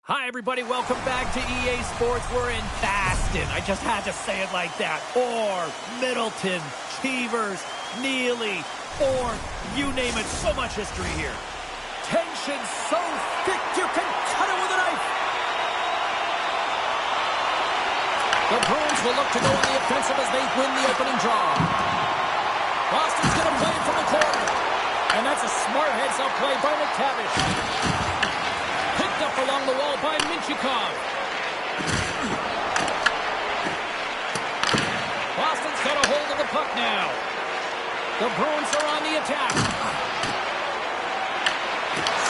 Hi, everybody. Welcome back to EA Sports. We're in Boston. I just had to say it like that. Or Middleton, Cheevers, Neely, or you name it. So much history here. Tension so thick you can cut it with a knife. The Bruins will look to go on the offensive as they win the opening draw. Boston's going to play it from the corner. And that's a smart heads-up play by McTavish. Picked up along the wall by Minchikov. Boston's got a hold of the puck now. The Bruins are on the attack.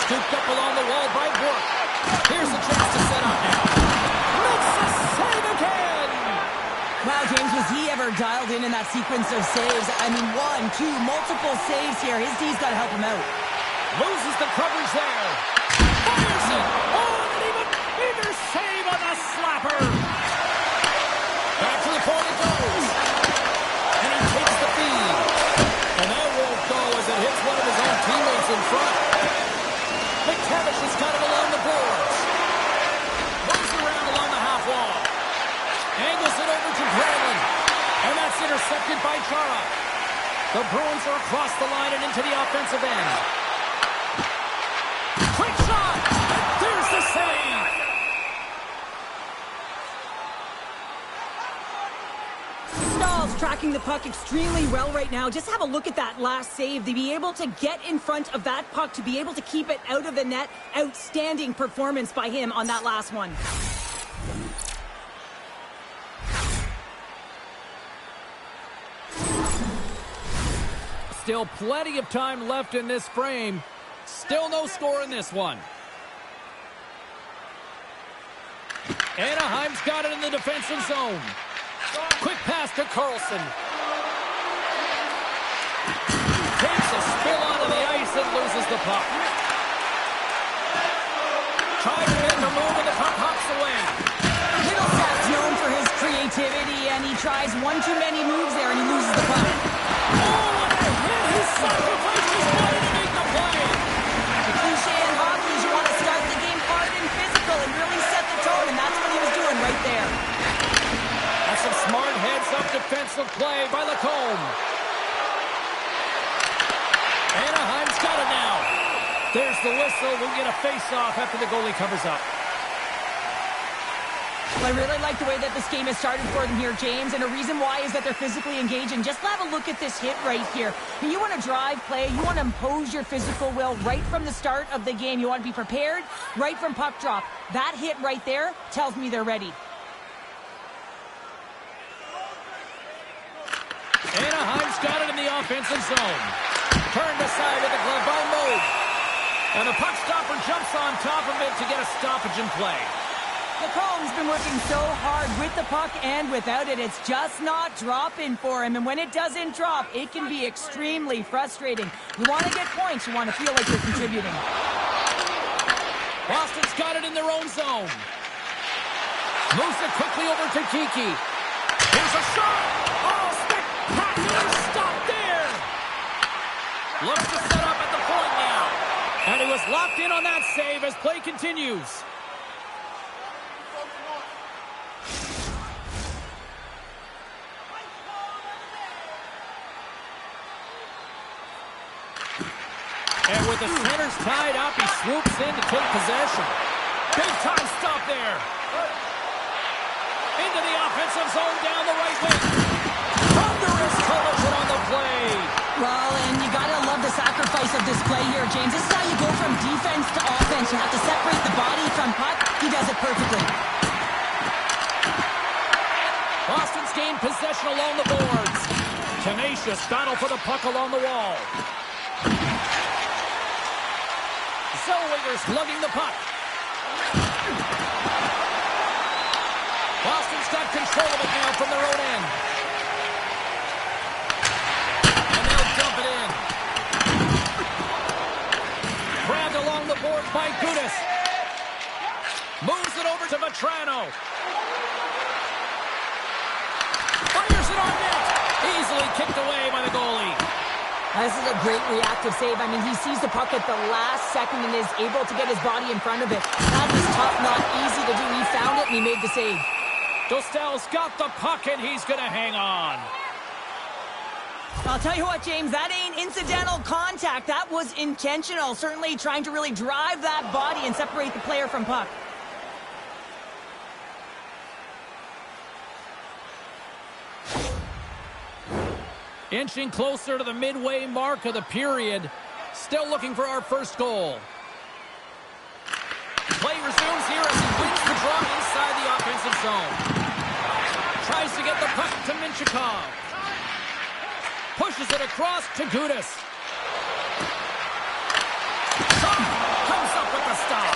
Scooped up along the wall by Burke. Here's a chance to set up now. Makes a save again! Wow, James, was he ever dialed in that sequence of saves? I mean, 1, 2, multiple saves here. His D's got to help him out. Loses the coverage there. Fires it. Oh, and even bigger save on the slapper. Back to the point it goes. And he takes the feed. And that won't go as it hits one of his own teammates in front. McTavish has got it along the boards. Moves around along the half wall. Angles it over to Granlund. And that's intercepted by Chara. The Bruins are across the line and into the offensive end. Quick shot! There's the save! Stahl's tracking the puck extremely well right now. Just have a look at that last save. To be able to get in front of that puck, to be able to keep it out of the net. Outstanding performance by him on that last one. Still plenty of time left in this frame. Still no score in this one. Anaheim's got it in the defensive zone. Quick pass to Carlson. Takes a spill onto the ice and loses the puck. Tries to make a move and the puck hops away. Middlesat's known for his creativity, and he tries one too many moves there and he loses the puck. Oh, what a hit! He sacrificed his body to make the play. The cliche in hockey is you want to start the game hard and physical and really set the tone, and that's what he was doing right there. That's some smart heads-up defensive play by Lacombe. Anaheim's got it now. There's the whistle. We'll get a face-off after the goalie covers up. I really like the way that this game has started for them here, James, and the reason why is that they're physically engaged. And just have a look at this hit right here. And you want to drive play, you want to impose your physical will right from the start of the game. You want to be prepared right from puck drop. That hit right there tells me they're ready. Anaheim's got it in the offensive zone. Turned aside with the glove by Moog. And the puck stopper jumps on top of it to get a stoppage in play. Lacombe's been working so hard with the puck and without it. It's just not dropping for him. And when it doesn't drop, it can be extremely frustrating. You want to get points. You want to feel like you're contributing. Boston's got it in their own zone. Moves it quickly over to Kiki. Here's a shot. Oh, spectacular stop there. Looks to set up at the point now. And he was locked in on that save as play continues. with the centers tied up, he swoops in to take possession. Big time stop there. Into the offensive zone down the right wing. Thunderous collision on the play. Well, and you got to love the sacrifice of this play here, James. This is how you go from defense to offense. You have to separate the body from puck. He does it perfectly. Boston's gained possession along the boards. Tenacious battle for the puck along the wall. Zellweger's lugging the puck. Boston's got control of it now from their own end. And they'll dump it in. Grabbed along the boards by Gudas. Moves it over to Vetrano. Fires it on net. Easily kicked away by the goalie. This is a great reactive save. I mean, he sees the puck at the last second and is able to get his body in front of it. That was tough, not easy to do. He found it and he made the save. Dostal's got the puck and he's going to hang on. I'll tell you what, James, that ain't incidental contact. That was intentional. Certainly trying to really drive that body and separate the player from puck. Inching closer to the midway mark of the period. Still looking for our first goal. Play resumes here as he wins the draw inside the offensive zone. Tries to get the puck to Minchikov. Pushes it across to Gudas. Comes up with the stop.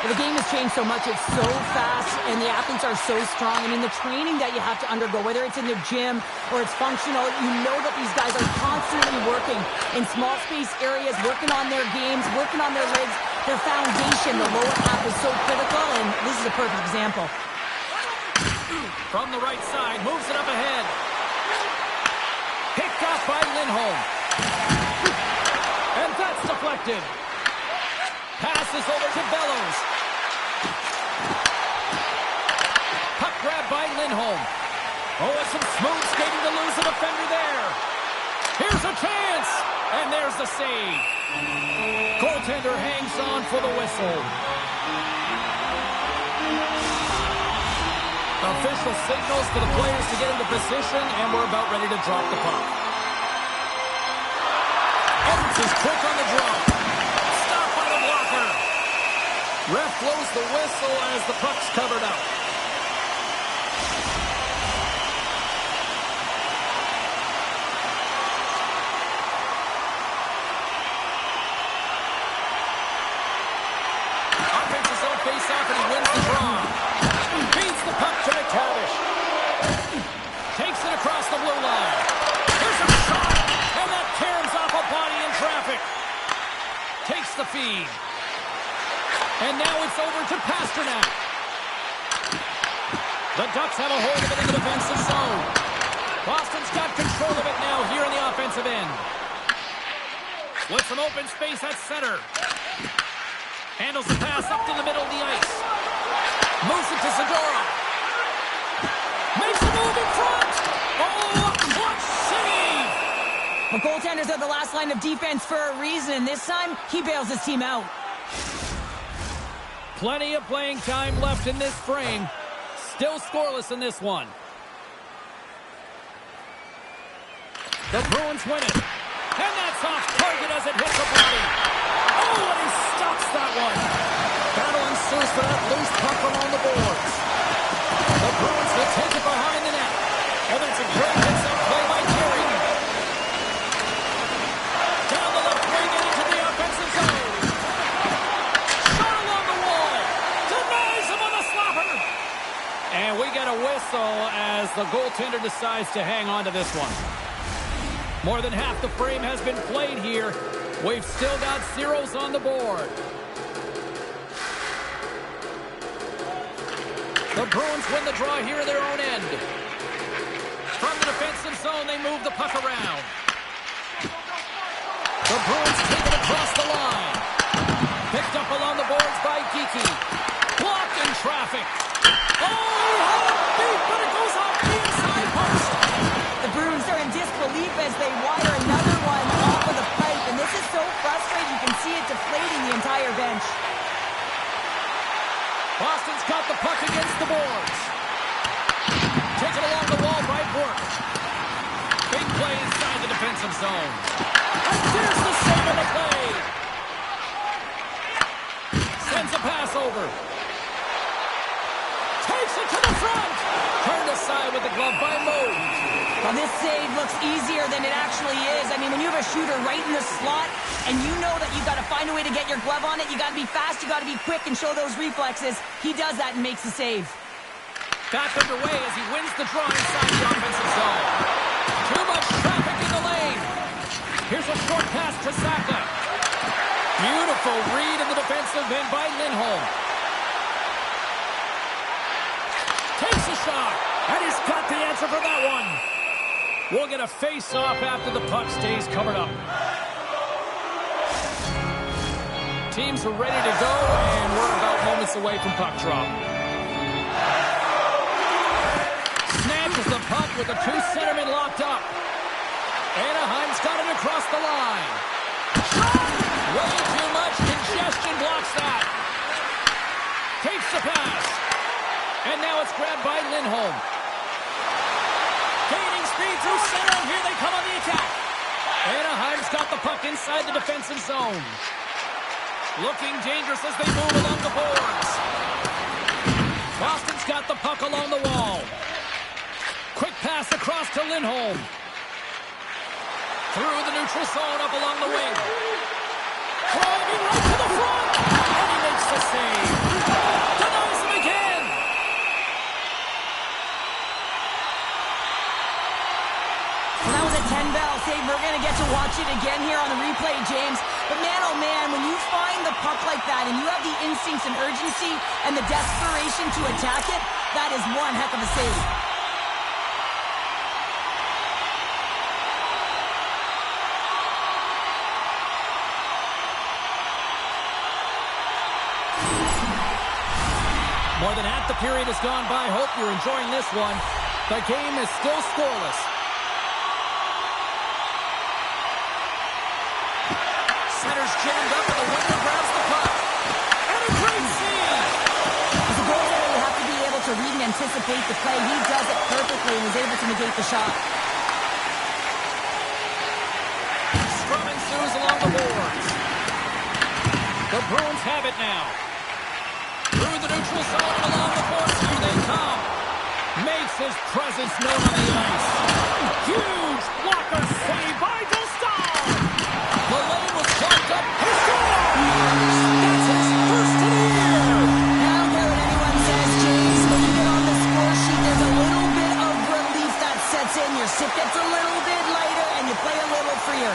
The game has changed so much. It's so fast, and the athletes are so strong. I mean, the training that you have to undergo, whether it's in the gym or it's functional, you know that these guys are constantly working in small space areas, working on their games, working on their legs. Their foundation, the lower half, is so critical, and this is a perfect example. From the right side, moves it up ahead. Picked off by Lindholm. And that's deflected. Passes over to Bellows. Puck grab by Lindholm. Oh, it's some smooth skating to lose a defender there. Here's a chance. And there's the save. Goaltender hangs on for the whistle. Official signals for the players to get into position, and we're about ready to drop the puck. Edwards is quick on the draw. Stopped by the blocker. Ref blows the whistle as the puck's covered up. Offensive zone face-off, and he wins the draw. Feeds the puck to McTavish. Takes it across the blue line. Here's a shot, and that tears off a body in traffic. Takes the feed. And now it's over to Pasternak. The Ducks have a hold of it in the defensive zone. Boston's got control of it now here in the offensive end. With some open space at center. Handles the pass up to the middle of the ice. Moves it to Zadorov. Makes a move in front. Oh, what save! The goaltenders are the last line of defense for a reason, and this time, he bails his team out. Plenty of playing time left in this frame. Still scoreless in this one. The Bruins win it. And that's off target as it hits the body. Oh, and he stops that one. Battle ensues for that loose puck along the boards. The Bruins will take it behind the net. And that's a great hits-up play by Terry. Down the left wing and into the offensive zone. Shot along the wall. Denies him on the slapper. And we get a whistle as the goaltender decides to hang on to this one. More than half the frame has been played here. We've still got zeros on the board. The Bruins win the draw here in their own end. From the defensive zone, they move the puck around. The Bruins take it across the line. Picked up along the boards by Geekie. Blocked in traffic. Oh, beat, but it goes off the inside post. The Bruins are in disbelief as they wire another one off of the pipe, and this is so frustrating. You can Boston's got the puck against the boards. Taken along the wall by Burke. Big play inside the defensive zone. And there's the save on the play. Sends a pass over. Takes it to the front. Turned aside with the glove by Moe. Well, this save looks easier than it actually is. I mean, when you have a shooter right in the slot and you know that you've got to find a way to get your glove on it, you got to be fast, you got to be quick and show those reflexes. He does that and makes the save. Back underway as he wins the draw inside the offensive zone. Too much traffic in the lane. Here's a short pass to Saka. Beautiful read in the defensive end by Lindholm. Takes a shot, and he's got the answer for that one. We'll get a face-off after the puck stays covered up. Teams are ready to go, and we're about moments away from puck drop. Snatches the puck with the two centermen locked up. Anaheim's got it across the line. Way too much congestion blocks that. Takes the pass. And now it's grabbed by Lindholm. Gaining speed through center, and here they come on the attack. Anaheim's got the puck inside the defensive zone. Looking dangerous as they move along the boards. Boston's got the puck along the wall. Quick pass across to Lindholm. Through the neutral zone, up along the wing. Driving right to the front. And he makes the save. Denies him again. Well, that was a 10-bell save. We're going to get to watch it again here on the replay, James. But man, oh man, when you find the puck like that and you have the instincts and urgency and the desperation to attack it, that is one heck of a save. More than half the period has gone by. Hope you're enjoying this one. The game is still scoreless. Center's jammed up and the winger grabs the puck. And a great save! As a goaltender, you have to be able to read and anticipate the play. He does it perfectly and is able to negate the shot. Scrum ensues along the boards. The Bruins have it now. Through the neutral zone and along the boards, here they come. Makes his presence known on the ice. Huge blocker save by Dostal. The lane was clogged up. He scores! That's his first of the year. Now, I don't care what anyone says, James. When you get on the score sheet, there's a little bit of relief that sets in. Your stick gets a little bit lighter and you play a little freer.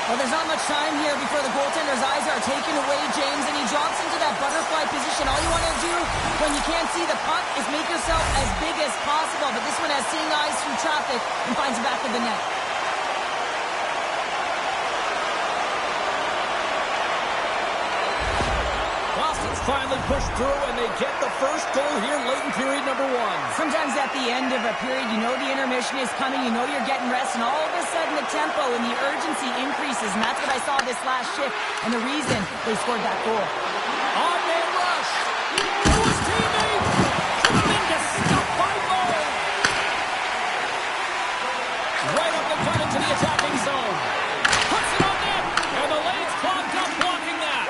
Well, there's not much time here before the goaltender's eyes are taken away, James, and he drops into that butterfly position. All you want to do when you can't see the puck is make yourself as big as possible, but this one has seeing eyes through traffic and finds the back of the net. Boston's finally pushed through, and they get the first goal here late in period number one. Sometimes at the end of a period, you know the intermission is coming, you know you're getting rest, and all of a sudden the tempo and the urgency increases, and that's what I saw this last shift, and the reason they scored that goal. On-man rush to his teammate. Tremendous stop by Moe. Right up the gut into the attacking zone. Puts it on net, and the lane's clogged up blocking that.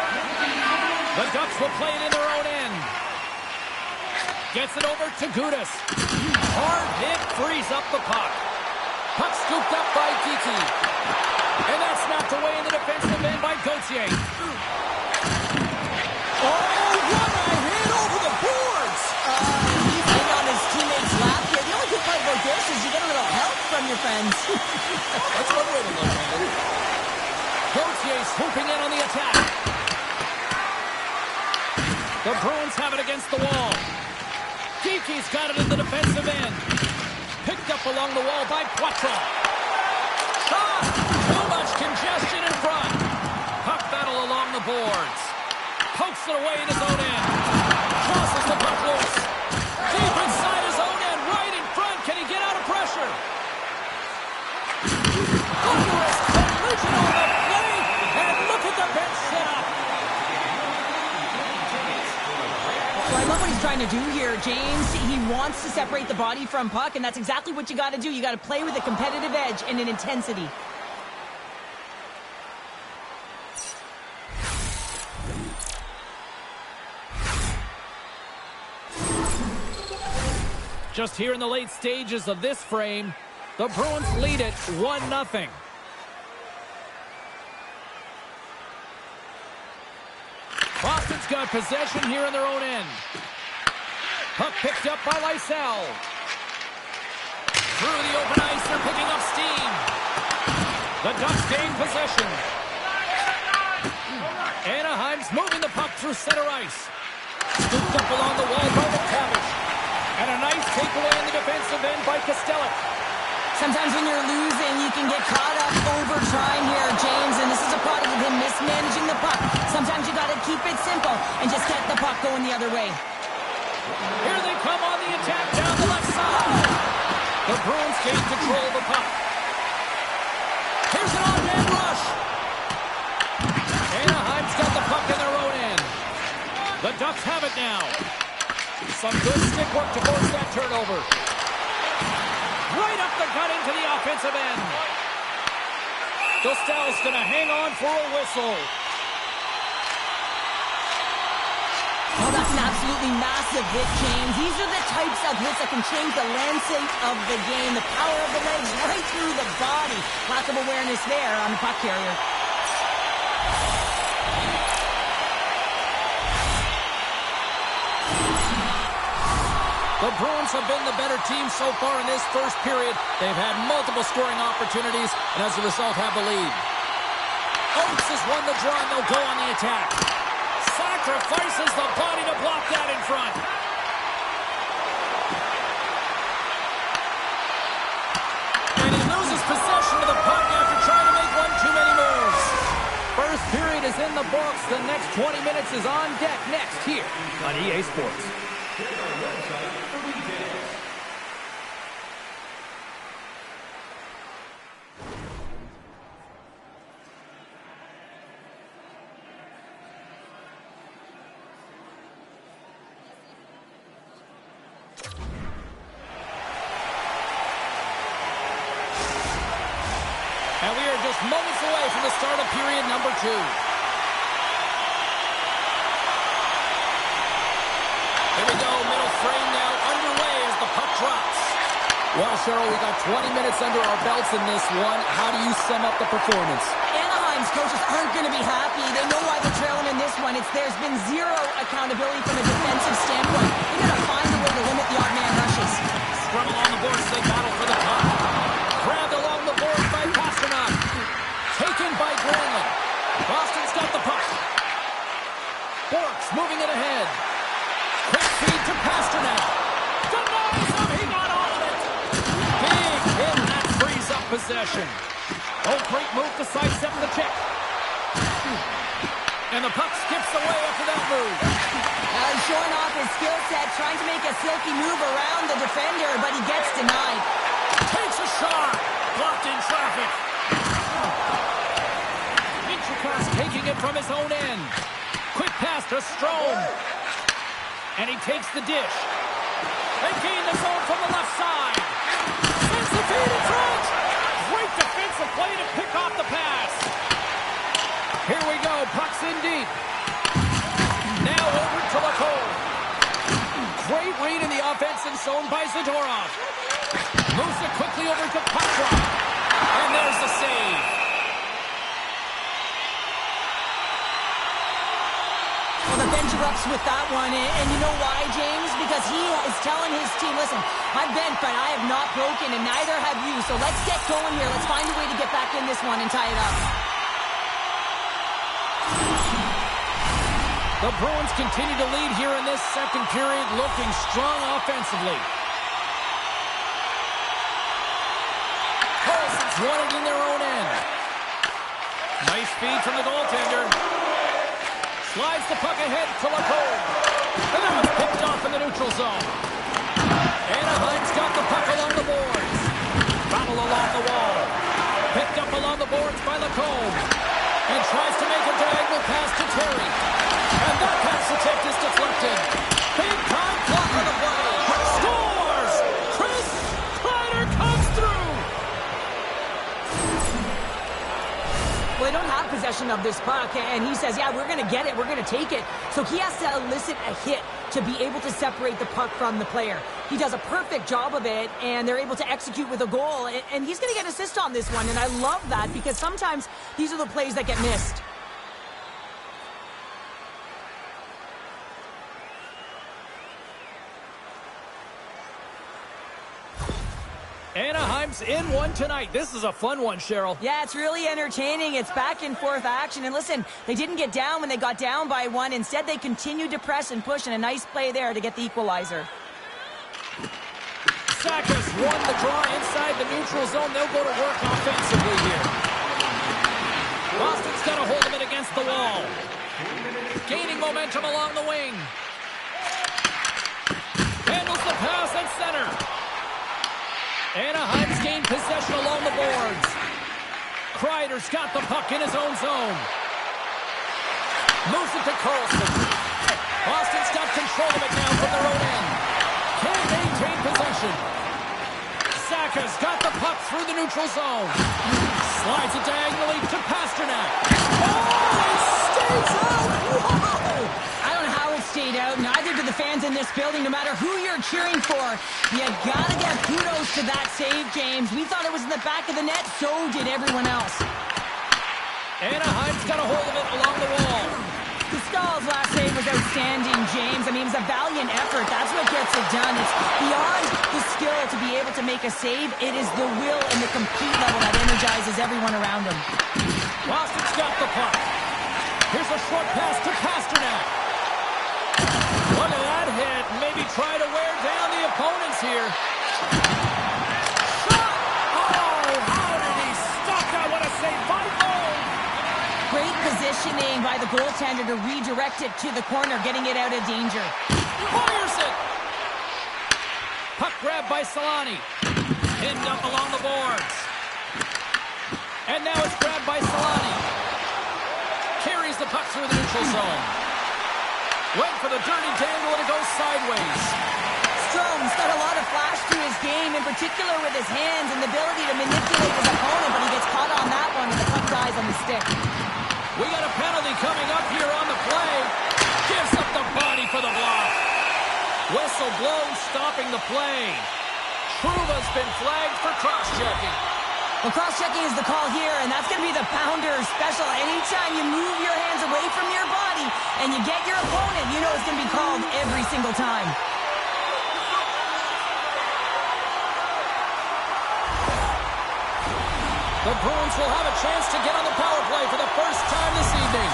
The Ducks will play it in their own end. Gets it over to Gudas. Hard hit frees up the puck. Puck scooped up by Kiki. And that's knocked away in the defensive end by Gauthier. Oh, what a hit over the boards! He's laying on his teammate's lap here. The only good part about this is you get a little help from your friends. That's one way to look at it. Gauthier swooping in on the attack. The Bruins have it against the wall. Kiki's got it in the defensive end. Picked up along the wall by Quattro. Shot! Too much congestion in front. Puck battle along the boards. Pokes it away in his own end. Crosses the puck loose. Deep inside his own end, right in front. Can he get out of pressure? Thunderous collision on the play. And look at the bench setup. Well, I love what he's trying to do here, James. He wants to separate the body from puck, and that's exactly what you got to do. You got to play with a competitive edge and an intensity. Just here in the late stages of this frame, the Bruins lead it 1-0. Boston's got possession here in their own end. Puck picked up by Lysell. Through the open ice, they're picking up steam. The Ducks gain possession. Anaheim's moving the puck through center ice. Scooped up along the wall by McTavish. And a nice takeaway in the defensive end by Costello. Sometimes when you're losing, you can get caught up over trying here, James, and this is a product of him mismanaging the puck. Sometimes you got to keep it simple and just get the puck going the other way. Here they come on the attack down the left side. The Bruins gain control of the puck. Here's an on-man rush. Anaheim's got the puck in their own end. The Ducks have it now. Some good stick work to force that turnover. Right up the gut into the offensive end. Costello's going to hang on for a whistle. Oh, that's an absolutely massive hit, James. These are the types of hits that can change the landscape of the game. The power of the legs right through the body. Lack of awareness there on the puck carrier. The Bruins have been the better team so far in this first period. They've had multiple scoring opportunities, and as a result have the lead. Oates has won the draw, and they'll go on the attack. Sacrifices the body to block that in front. And he loses possession of the puck after trying to make one too many moves. First period is in the books. The next 20 minutes is on deck next here on EA Sports. And we are just moments away from the start of period number 2. Here we go, middle frame now underway as the puck drops. Well, Cheryl, we got 20 minutes under our belts in this one. How do you sum up the performance? Anaheim's coaches aren't going to be happy. They know why they're trailing in this one. There's been zero accountability from a defensive standpoint. They got to find a way to limit the odd man rushes. Scrum along the boards, they battle for the puck. Grabbed along the boards by Pasternak. Taken by Granlund. Boston's got the puck. Borks moving it ahead. Quick feed to Pasternak. Denies him. He got all of it. Big hit. That frees up possession. Oh, great move to sidestep the check. And the puck skips away after that move. He's showing off his skill set, trying to make a silky move around the defender, but he gets denied. Takes a shot. Blocked in traffic. Michikos taking it from his own end. Quick pass to Strome. And he takes the dish. They gain the zone from the left side. Sends the feed in front. Great defensive play to pick off the pass. Here we go. Puck's in deep. Now over to Lacombe. Great read in the offensive zone by Zadorov. Moves it quickly over to Patra. And there's the save. Well, the bench erupts with that one, and you know why, James? Because he is telling his team, listen, I've bent, but I have not broken, and neither have you. So let's get going here. Let's find a way to get back in this one and tie it up. The Bruins continue to lead here in this second period, looking strong offensively. Carlson's won it in their own end. Nice feed from the goaltender. Slides the puck ahead to Lacombe. And that was picked off in the neutral zone. Anaheim's got the puck along the boards. Battle along the wall. Picked up along the boards by Lacombe. And tries to make a diagonal pass to Terry. And that pass attempt is deflected. They possession of this puck, and he says, yeah, we're going to get it, we're going to take it. So he has to elicit a hit to be able to separate the puck from the player. He does a perfect job of it, and they're able to execute with a goal, and he's going to get an assist on this one, and I love that because sometimes these are the plays that get missed. Anaheim's in one tonight. This is a fun one, Cheryl. Yeah, it's really entertaining. It's back and forth action. And listen, they didn't get down when they got down by one. Instead, they continued to press and push, and a nice play there to get the equalizer. Sakas won the draw inside the neutral zone. They'll go to work offensively here. Boston's got a hold of it against the wall. Gaining momentum along the wing. Handles the pass at center. Anaheim's gained possession along the boards. Kreider's got the puck in his own zone. Moves it to Karlsson. Boston's got control of it now from their own end. Can't maintain possession. Saka's got the puck through the neutral zone. Slides it diagonally to Pasternak. Oh, it stays out! Whoa! I don't know how it stayed out. Neither do the fans in this building, no matter who you're cheering for. You gotta get kudos to that save, James. We thought it was in the back of the net, so did everyone else. Anaheim's got a hold of it along the wall. Stahl's last save was outstanding, James. I mean, it was a valiant effort. That's what gets it done. It's beyond the skill to be able to make a save. It is the will and the complete level that energizes everyone around him. Boston's got the puck. Here's a short pass to Pasternak. Look at that hit. Maybe try to wear down the opponents here. Shot! Oh, how did he stop that? What a save by Cole! Great positioning by the goaltender to redirect it to the corner, getting it out of danger. Fires it! Puck grab by Solani. Pinned up along the boards. And now it's grabbed by Solani. Carries the puck through the neutral zone. Went for the dirty dangle and it goes sideways. Strome's got a lot of flash to his game, in particular with his hands and the ability to manipulate his opponent, but he gets caught on that one and the puck dies on the stick. We got a penalty coming up here on the play. Gives up the body for the block. Whistle blows, stopping the play. Truba's been flagged for cross-checking. Well, cross-checking is the call here, and that's going to be the pounder special. Anytime you move your hands away from your body and you get your opponent, you know it's going to be called every single time. The Bruins will have a chance to get on the power play for the first time this evening.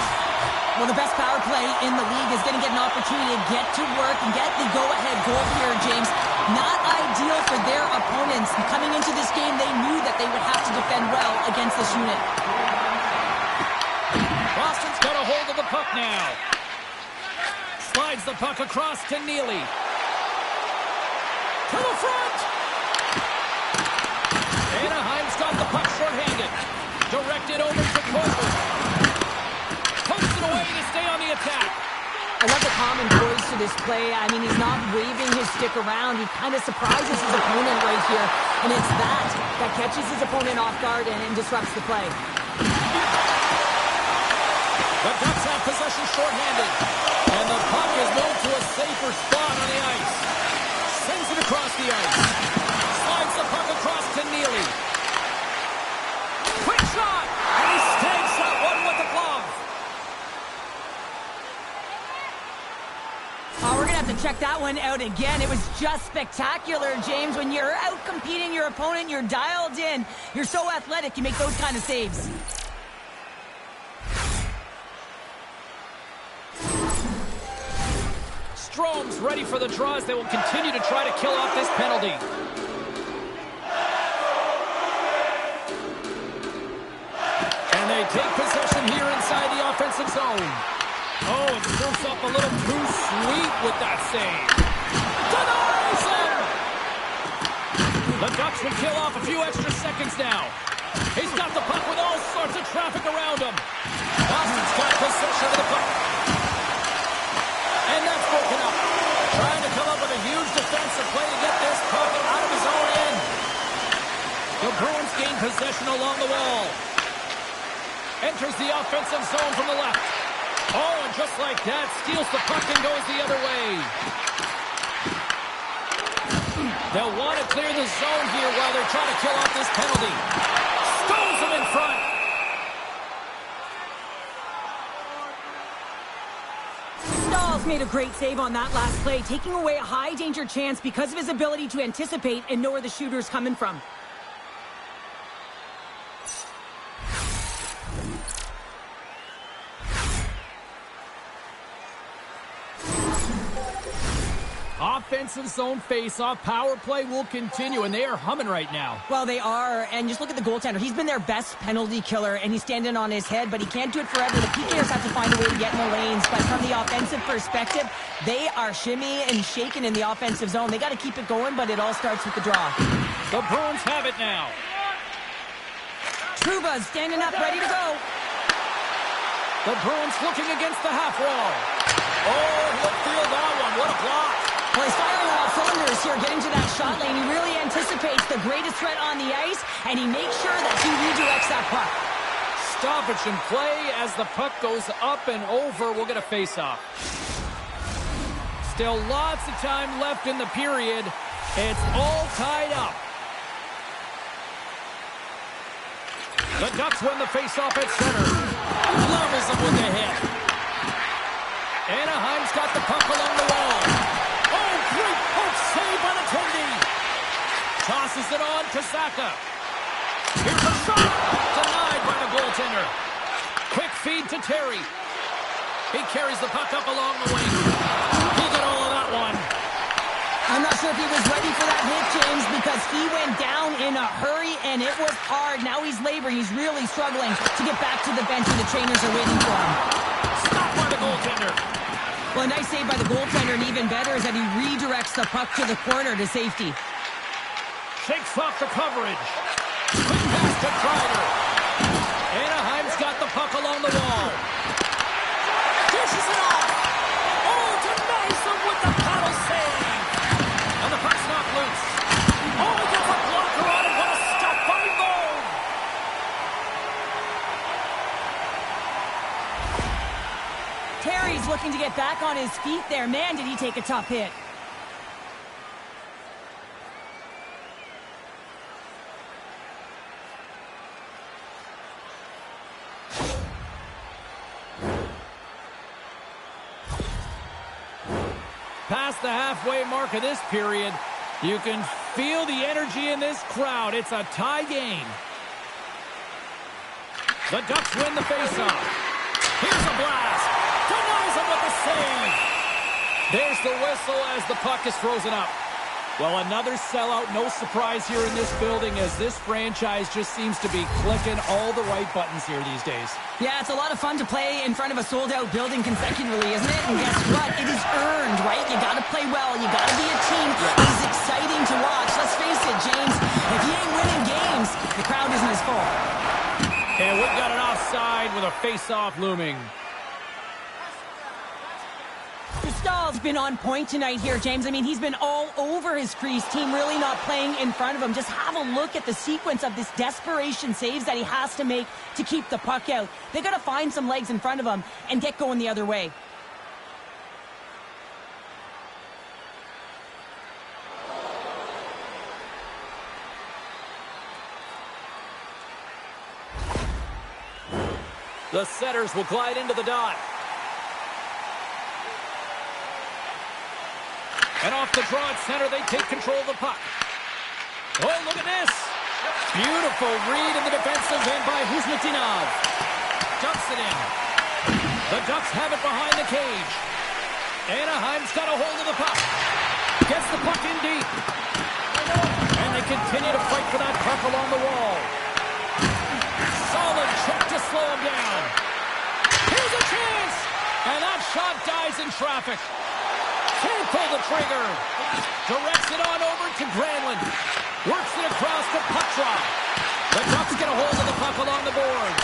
Well, the best power play in the league is going to get an opportunity to get to work and get the go-ahead goal here, James. Not ideal for their opponents. Coming into this game, they knew that they would have to defend well against this unit. Boston's got a hold of the puck now. Slides the puck across to Neely. To the front! Anaheim's got the puck short-handed. Directed over to Colbert. Pokes it away to stay on the attack. I love the common poise to this play. I mean, he's not waving his stick around. He kind of surprises his opponent right here. And it's that catches his opponent off guard and disrupts the play. The Ducks have possession short-handed. And the puck is moved to a safer spot on the ice. Sends it across the ice. Slides the puck across to Neely. Quick shot! And he snags that one with the glove. Oh, we're going to have to check that one out again. It was just spectacular, James. When you're out competing your opponent, you're dialed in. You're so athletic, you make those kind of saves. Strome's ready for the draws. They will continue to try to kill off this penalty. And they take possession here inside the offensive zone. Oh, it starts off a little too sweet with that save. Denies him! The Ducks would kill off a few extra seconds now. He's got the puck with all sorts of traffic around him. Boston's got possession of the puck. And that's broken up. Trying to come up with a huge defensive play to get this puck out of his own end. The Bruins gain possession along the wall. Enters the offensive zone from the left. Oh, and just like that, steals the puck and goes the other way. They'll want to clear the zone here while they're trying to kill off this penalty. Stones him in front. Made a great save on that last play, taking away a high-danger chance because of his ability to anticipate and know where the shooter's coming from. Offensive zone face-off. Power play will continue, and they are humming right now. Well, they are, and just look at the goaltender. He's been their best penalty killer, and he's standing on his head, but he can't do it forever. The PKers have to find a way to get in the lanes, but from the offensive perspective, they are shimmy and shaking in the offensive zone. They got to keep it going, but it all starts with the draw. The Bruins have it now. Trouba's standing up, ready to go. The Bruins looking against the half wall. Oh, he'll field that one. What a block. Well, he's firing on all cylinders here, getting to that shot lane. He really anticipates the greatest threat on the ice, and he makes sure that he redirects that puck. Stoppage in play as the puck goes up and over. We'll get a face-off. Still lots of time left in the period. It's all tied up. The Ducks win the face-off at center. Levels him with the hit. Anaheim's got the puck along the wall. Oh, great poke save by the Tindy. Tosses it on to Saka. Here's a shot. Denied by the goaltender. Quick feed to Terry. He carries the puck up along the wing. He'll get all of that one. I'm not sure if he was ready for that hit, James, because he went down in a hurry, and it was hard. Now he's laboring. He's really struggling to get back to the bench, and the trainers are waiting for him. Stopped by the goaltender. Well, a nice save by the goaltender, and even better is that he redirects the puck to the corner to safety. Shakes off the coverage. Quick pass to Kreider. Anaheim's got the puck along the wall. Dishes it off. Oh, denies him with the paddle save. And the puck's knocked loose. Oh, he gets a blocker on it. What a stop by Lowe. Terry's looking to get back on his feet there. Man, did he take a tough hit. Past the halfway mark of this period, you can feel the energy in this crowd. It's a tie game. The Ducks win the faceoff. Here's a blast. Denies him with the save. There's the whistle as the puck is frozen up. Well, another sellout. No surprise here in this building as this franchise just seems to be clicking all the right buttons here these days. Yeah, it's a lot of fun to play in front of a sold-out building consecutively, isn't it? And guess what? It is earned, right? You got to play well. You got to be a team. It is exciting to watch. Let's face it, James. If you ain't winning games, the crowd isn't as full. And we've got an offside with a face-off looming. Stahl's been on point tonight here, James. I mean, he's been all over his crease. Team really not playing in front of him. Just have a look at the sequence of this desperation saves that he has to make to keep the puck out. They got to find some legs in front of him and get going the other way. The setters will glide into the dot. And off the draw at center, they take control of the puck. Oh, look at this. Beautiful read in the defensive end by Husmatinov. Dumps it in. The Ducks have it behind the cage. Anaheim's got a hold of the puck. Gets the puck in deep. And they continue to fight for that puck along the wall. Solid check to slow him down. Here's a chance. And that shot dies in traffic. Can't pull the trigger. Directs it on over to Granlund. Works it across to Petrov. The Ducks get a hold of the puck along the boards.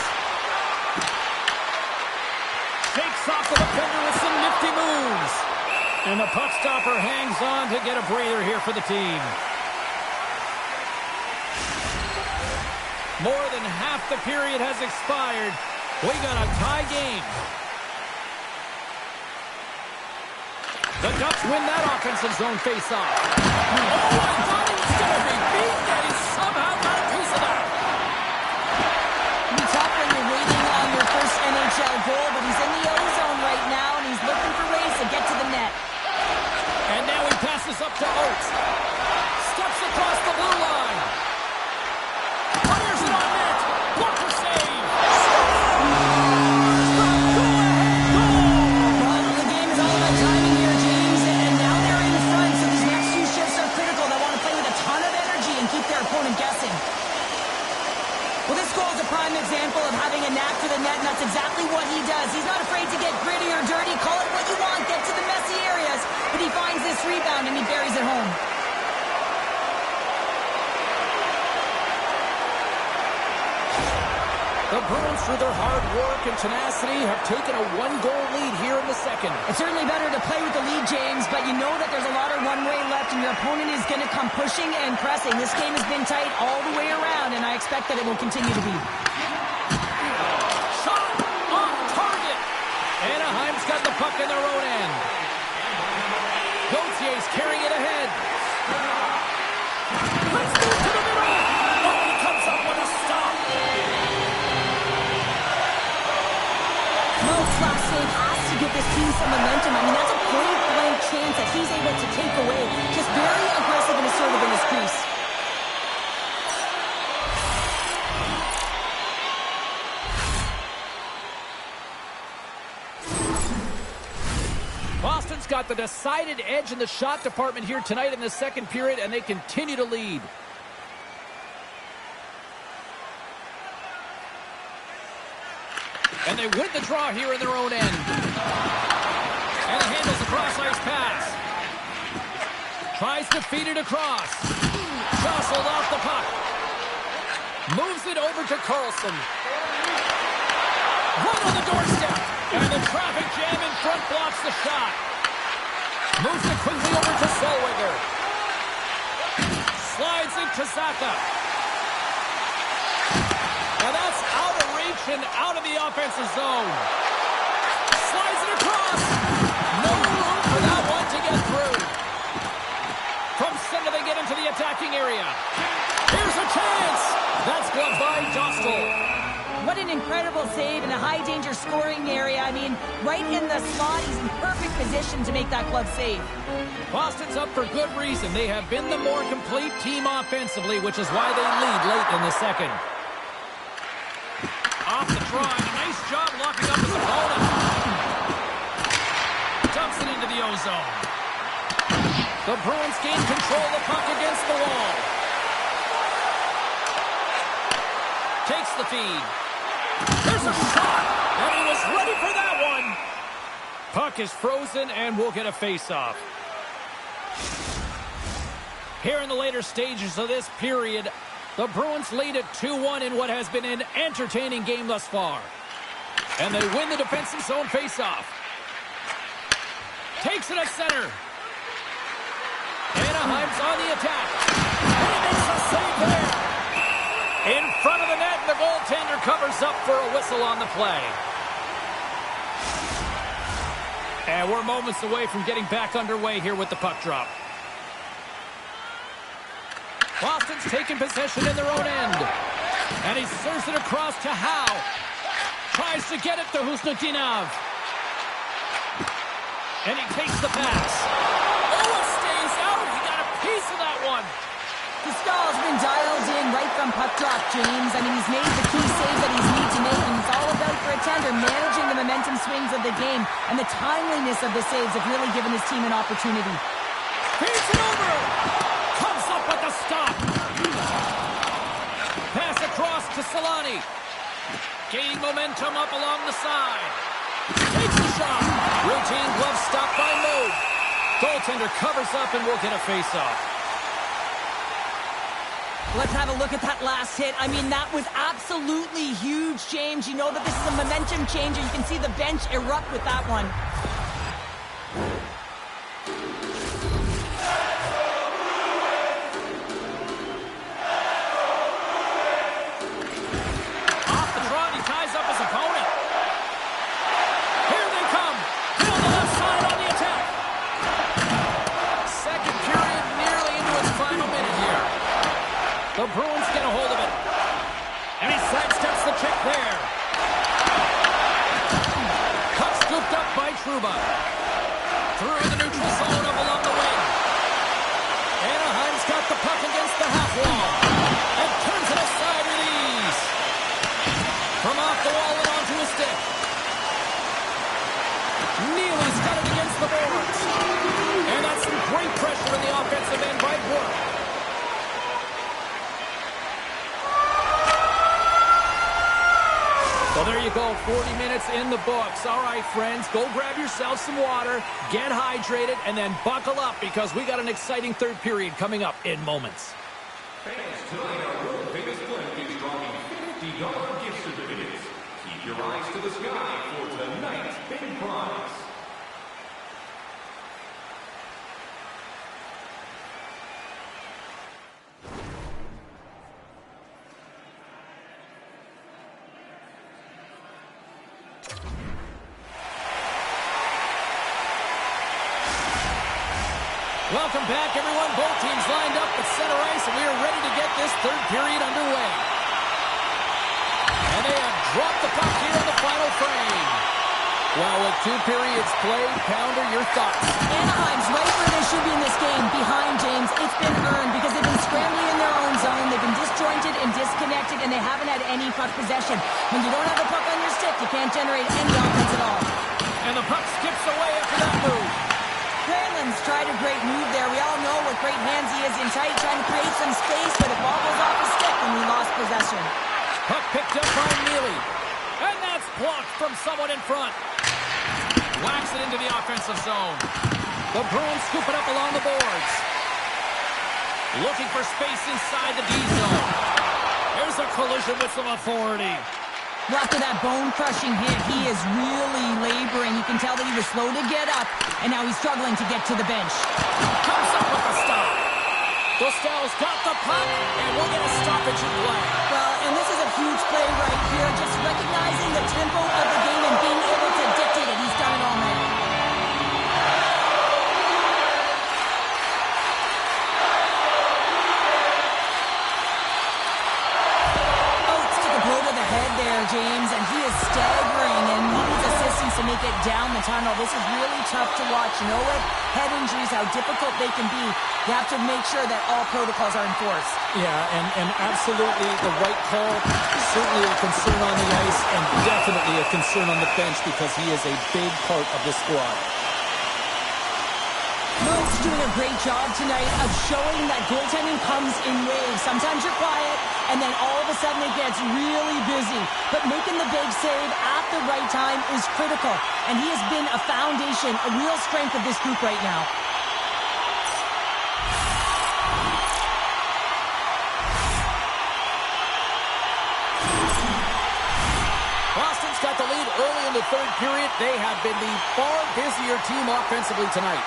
Shakes off the defender with some nifty moves. And the puck stopper hangs on to get a breather here for the team. More than half the period has expired. We got a tie game. The Ducks win that offensive zone faceoff. Oh, I thought he was going to be beaten, and he somehow got a piece of that. It'll be tough when you're waiting on your first NHL goal, but he's in the O-zone right now, and he's looking for ways to get to the net. And now he passes up to Oates. Steps across the blue line. Fires it on net. Blocker save. Well, the game is all about timing here, James, and now they're in front, so these next few shifts are critical. They want to play with a ton of energy and keep their opponent guessing. Well, this goal is a prime example of having a knack for the net, and that's exactly what he does. He's not afraid to get gritty or dirty. Call it what you want. Get to the messy areas. But he finds this rebound, and he buries it home. The Bruins, through their hard work and tenacity, have taken a one-goal lead here in the second. It's certainly better to play with the lead, James, but you know that there's a lot of one-way left, and your opponent is going to come pushing and pressing. This game has been tight all the way around, and I expect that it will continue to be. Shot on target. Anaheim's got the puck in their own end. Gautier's carrying it ahead. Let's move to the middle. Oh, he comes up with a stop. Mo's last save has to give this team some momentum. I mean, that's a point-blank chance that he's able to take away. Just very aggressive and assertive in his crease. Boston's got the decided edge in the shot department here tonight in the second period, and they continue to lead. And they win the draw here in their own end. And handles a cross-ice pass. Tries to feed it across. Jostled off the puck. Moves it over to Carlson. Right on the doorstep. And the traffic jam in front blocks the shot. Moves it quickly over to Zellweger. Slides into Zaka. And that's out of reach and out of the offensive zone. Slides it across. No room for that one to get through. From center they get into the attacking area. Here's a chance. That's gloved by Dostal. What an incredible save in a high-danger scoring area. I mean, right in the slot, he's in perfect position to make that glove save. Boston's up for good reason. They have been the more complete team offensively, which is why they lead late in the second. Off the draw, nice job locking up his opponent. Dumps it into the O-zone. The Bruins gain control of the puck against the wall. Takes the feed. There's a shot, and he was ready for that one. Puck is frozen, and we'll get a face-off. Here in the later stages of this period, the Bruins lead at 2-1 in what has been an entertaining game thus far. And they win the defensive zone face-off. Takes it at center. Anaheim's on the attack. And he makes a save there. In front of the net, the goaltender covers up for a whistle on the play. And we're moments away from getting back underway here with the puck drop. Boston's taking possession in their own end. And he serves it across to Howe. Tries to get it to Husnutinov. And he takes the pass. Oh, it stays out. He got a piece of that one. The stall's been dialed in right from puck drop, James. I mean, he's made the key save that he's need to make, and it's all about, for a tender, managing the momentum swings of the game, and the timeliness of the saves have really given his team an opportunity. Feeds it over. Comes up with the stop. Pass across to Solani. Gaining momentum up along the side. Takes the shot. Routine glove stop by Mode. Goaltender covers up, and we'll get a face-off. Let's have a look at that last hit. I mean, that was absolutely huge, James. You know that this is a momentum changer. You can see the bench erupt with that one. Off the draw, he ties up his opponent. Bruins get a hold of it. And he sidesteps the check there. Puck scooped up by Trouba. Through the neutral zone up along the wing. Anaheim's got the puck against the half wall. And turns it aside with ease. From off the wall and onto his stick. Neely's got it against the boards. And that's some great pressure in the offensive end by Burke. Well, there you go, 40 minutes in the books. All right, friends, go grab yourself some water, get hydrated, and then buckle up because we got an exciting third period coming up in moments. Fans, tonight our world famous clinic is drawing $50 gift certificates. Keep your eyes to the sky for tonight's big prize. Welcome back, everyone. Both teams lined up at center ice, and we are ready to get this third period underway. And they have dropped the puck here in the final frame. Well, with 2 periods played, Pounder, your thoughts? Anaheim's right where they should be in this game, behind James. It's been earned because they've been scrambling in their own zone. They've been disjointed and disconnected, and they haven't had any puck possession. When you don't have the puck on your stick, you can't generate any offense at all. And the puck skips away after that move. Granlund's tried a great move there. We all know what great hands he is in tight, trying to create some space, but it bobbles off his stick and we lost possession. Puck picked up by Neely. And that's blocked from someone in front. Whacks it into the offensive zone. The Bruins scoop it up along the boards. Looking for space inside the D zone. There's a collision with some authority. Well, after that bone-crushing hit, he is really laboring. You can tell that he was slow to get up, and now he's struggling to get to the bench. Comes up with a stop. Gustav's got the puck, and we'll get a stoppage in play. Well, and this is a huge play right here, just recognizing the tempo of the game and being able to dictate it. He's done it all night. James, and he is staggering and needs assistance to make it down the tunnel. This is really tough to watch. You know what? Head injuries, how difficult they can be. You have to make sure that all protocols are enforced. Yeah, and absolutely the right call. Certainly a concern on the ice and definitely a concern on the bench because he is a big part of the squad. Mo's doing a great job tonight of showing that goaltending comes in waves. Sometimes you're quiet, and then all of a sudden it gets really busy. But making the big save at the right time is critical. And he has been a foundation, a real strength of this group right now. Boston's got the lead early in the third period. They have been the far busier team offensively tonight.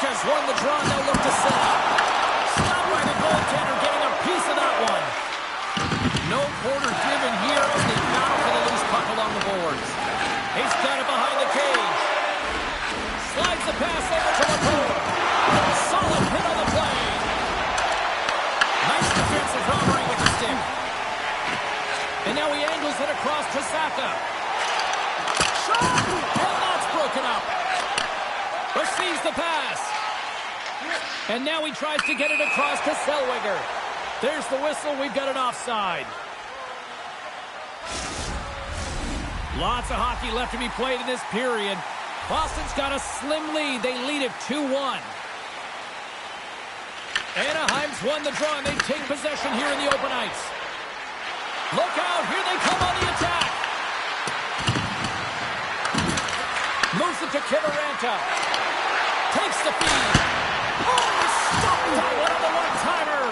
Has won the draw, they'll look to set up. Stopped by the goaltender, getting a piece of that one. No quarter given here as they battle for the loose puck along the boards. He's got it behind the cage. Slides the pass over to McCoy. Solid hit on the play. Nice defensive robbery with the stick. And now he angles it across to Saka. Shot! And that's broken up. Receives the pass. And now he tries to get it across to Zellweger. There's the whistle. We've got an offside. Lots of hockey left to be played in this period. Boston's got a slim lead. They lead it 2-1. Anaheim's won the draw, and they take possession here in the open ice. Look out. Here they come on the attack. Moves it to Kivaranta. Takes the feed. Oh, he stopped that one on the one-timer.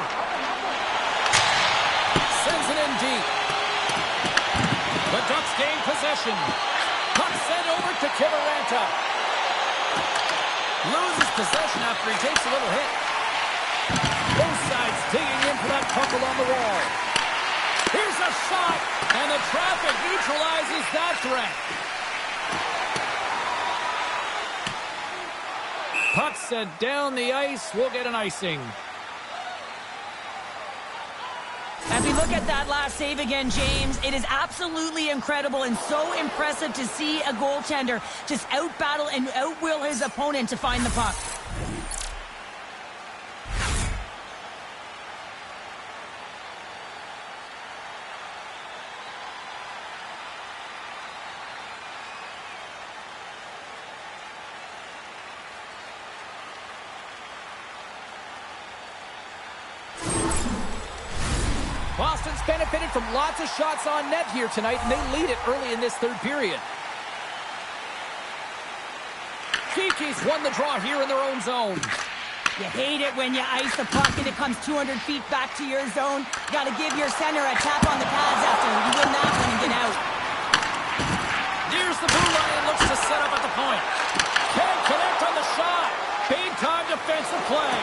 Sends it in deep. The Ducks gain possession. Puck sent over to Kivaranta. Loses possession after he takes a little hit. Both sides digging in for that puck along the wall. Here's a shot, and the traffic neutralizes that threat. Puck sent down the ice. We'll get an icing. look at that last save again, James. It is absolutely incredible and so impressive to see a goaltender just out-battle and out-will his opponent to find the puck. Boston's benefited from lots of shots on net here tonight, and they lead it early in this third period. Kiki's won the draw here in their own zone. You hate it when you ice the puck and it comes 200 feet back to your zone. You got to give your center a tap on the pads after. You win that one and get out. Here's the blue line, looks to set up at the point. Can't connect on the shot. Big time defensive play.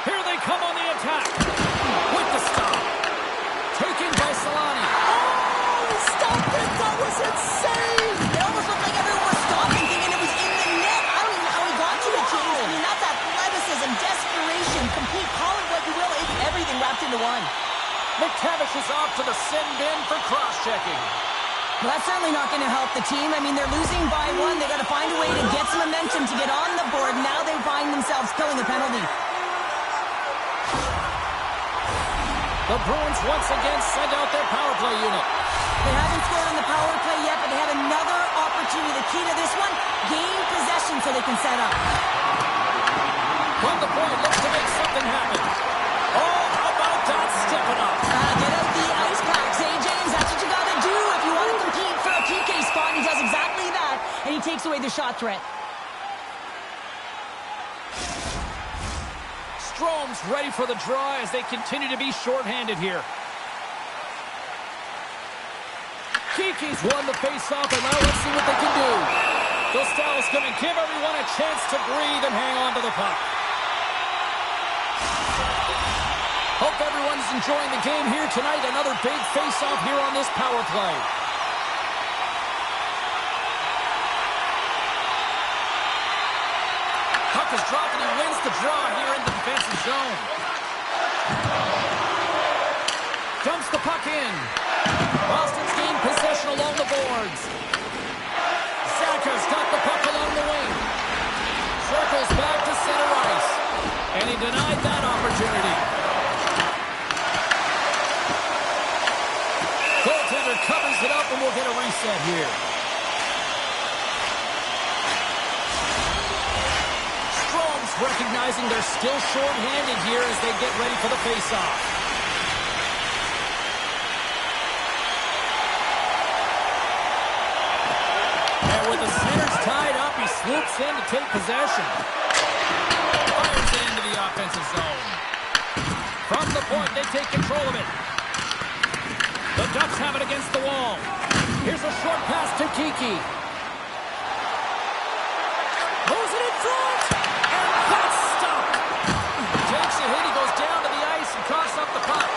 Here they come on the attack. With the stop. Taken by Solani. Oh, he stopped it. That was insane. It almost looked like everyone was stopping, thinking it was in the net. I don't even know how he got to it, James. I mean, that's athleticism, desperation, complete, call it what you will. It's everything wrapped into one. McTavish is off to the sin bin for cross-checking. Well, that's certainly not going to help the team. I mean, they're losing by one. They got to find a way to get some momentum to get on the board. Now they find themselves killing the penalty. The Bruins once again send out their power play unit. They haven't scored on the power play yet, but they have another opportunity. The key to this one, gain possession so they can set up. From the point, looks to make something happen. Oh, how about that stepping up? Get out the ice packs, James. That's what you got to do if you want to compete for a PK spot. He does exactly that, and he takes away the shot threat. Strome's ready for the draw as they continue to be shorthanded here. Kiki's won the face-off, and now let's see what they can do. Costello's going to give everyone a chance to breathe and hang on to the puck. Hope everyone's enjoying the game here tonight. Another big face-off here on this power play. Puck is dropped and he wins the draw here in the defensive zone. Dumps the puck in. Boston's gained possession along the boards. Saka's got the puck along the wing. Circles back to center ice. And he denied that opportunity. Goaltender covers it up and we'll get a reset here. Recognizing they're still short-handed here as they get ready for the face-off. And with the centers tied up, he swoops in to take possession. Fires it into the offensive zone. From the point, they take control of it. The Ducks have it against the wall. Here's a short pass to Kiki. Moves it in front. That's stopped. Takes a hit. He goes down to the ice and coughs up the puck.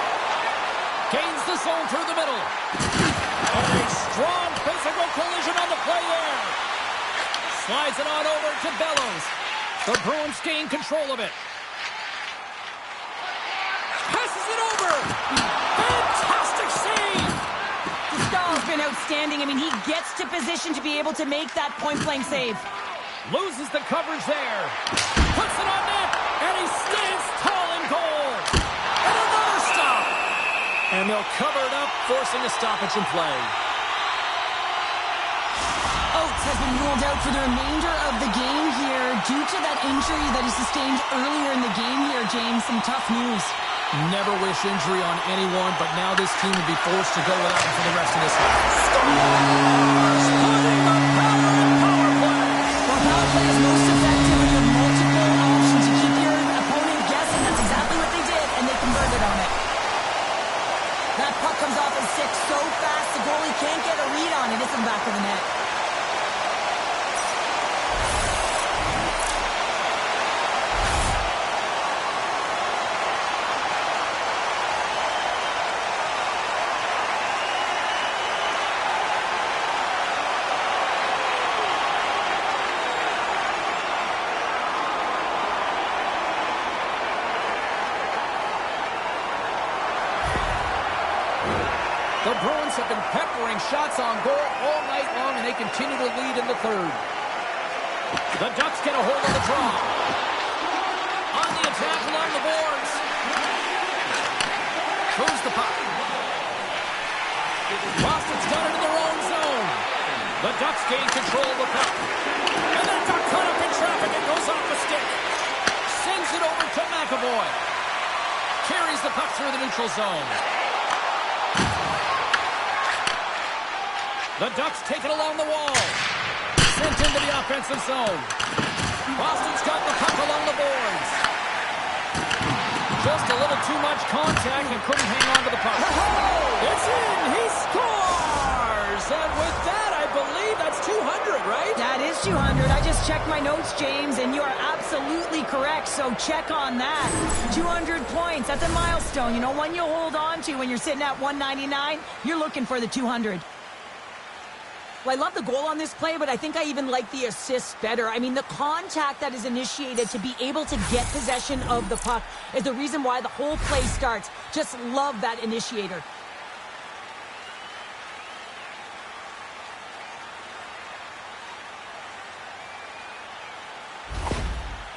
Gains the zone through the middle. And a strong physical collision on the play there. Slides it on over to Bellows. The Bruins gain control of it. Passes it over. Fantastic save. Costello's been outstanding. I mean, he gets to position to be able to make that point-blank save. Loses the coverage there. Puts it on net, and he stands tall in goal. And another stop. And they'll cover it up, forcing a stoppage in play. Oates has been ruled out for the remainder of the game here due to that injury that he sustained earlier in the game here, James. Some tough news. Never wish injury on anyone, but now this team will be forced to go without him for the rest of this game. Power play is most effective when you have multiple options. You keep your opponent guessing. That's exactly what they did, and they converted on it. That puck comes off at 6 so fast, the goalie can't get a read on it. It's in the back of the net. The Bruins have been peppering shots on goal all night long, and they continue to lead in the third. The Ducks get a hold of the draw. On the attack along the boards. Moves the puck. Boston's got it in their own zone. The Ducks gain control of the puck. And then got caught up in traffic and goes off the stick. Sends it over to McAvoy. Carries the puck through the neutral zone. The Ducks take it along the wall. Sent into the offensive zone. Boston's got the puck along the boards. Just a little too much contact and couldn't hang on to the puck. Oh, it's in! He scores! And with that, I believe that's 200, right? That is 200. I just checked my notes, James, and you are absolutely correct, so check on that. 200 points. That's a milestone. You know, one you hold on to when you're sitting at 199, you're looking for the 200. Well, I love the goal on this play, but I think I even like the assist better. I mean, the contact that is initiated to be able to get possession of the puck is the reason why the whole play starts. Just love that initiator.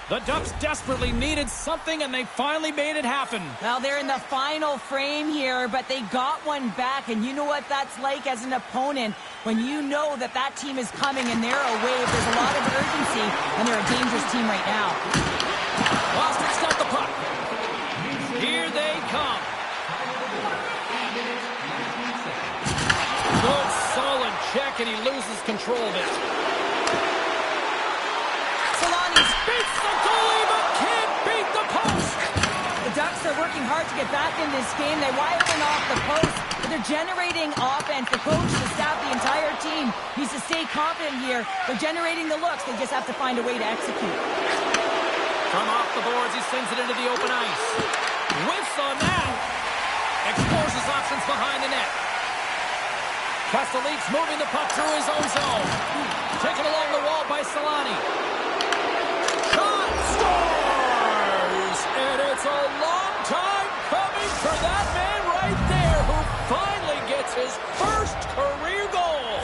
The Ducks desperately needed something, and they finally made it happen. Well, they're in the final frame here, but they got one back, and you know what that's like as an opponent when you know that that team is coming and they're a wave. There's a lot of urgency, and they're a dangerous team right now. Boston's got the puck. Here they come. Good, solid check, and he loses control of it. Beats the goalie, but can't beat the post. The Ducks are working hard to get back in this game. They wire in off the post, but they're generating offense. The coach, the staff, the entire team needs to stay confident here. They're generating the looks. They just have to find a way to execute. From off the boards, he sends it into the open ice. Whiffs on that. Explores his options behind the net. Castelli's moving the puck through his own zone. Taken along the wall by Solani. Scores! And it's a long time coming for that man right there who finally gets his first career goal.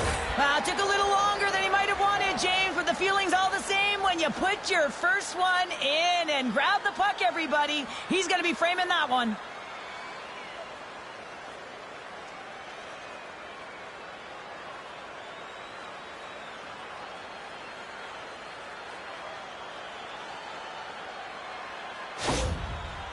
Took a little longer than he might have wanted, James, but the feeling's all the same when you put your first one in. And grab the puck, everybody. He's going to be framing that one.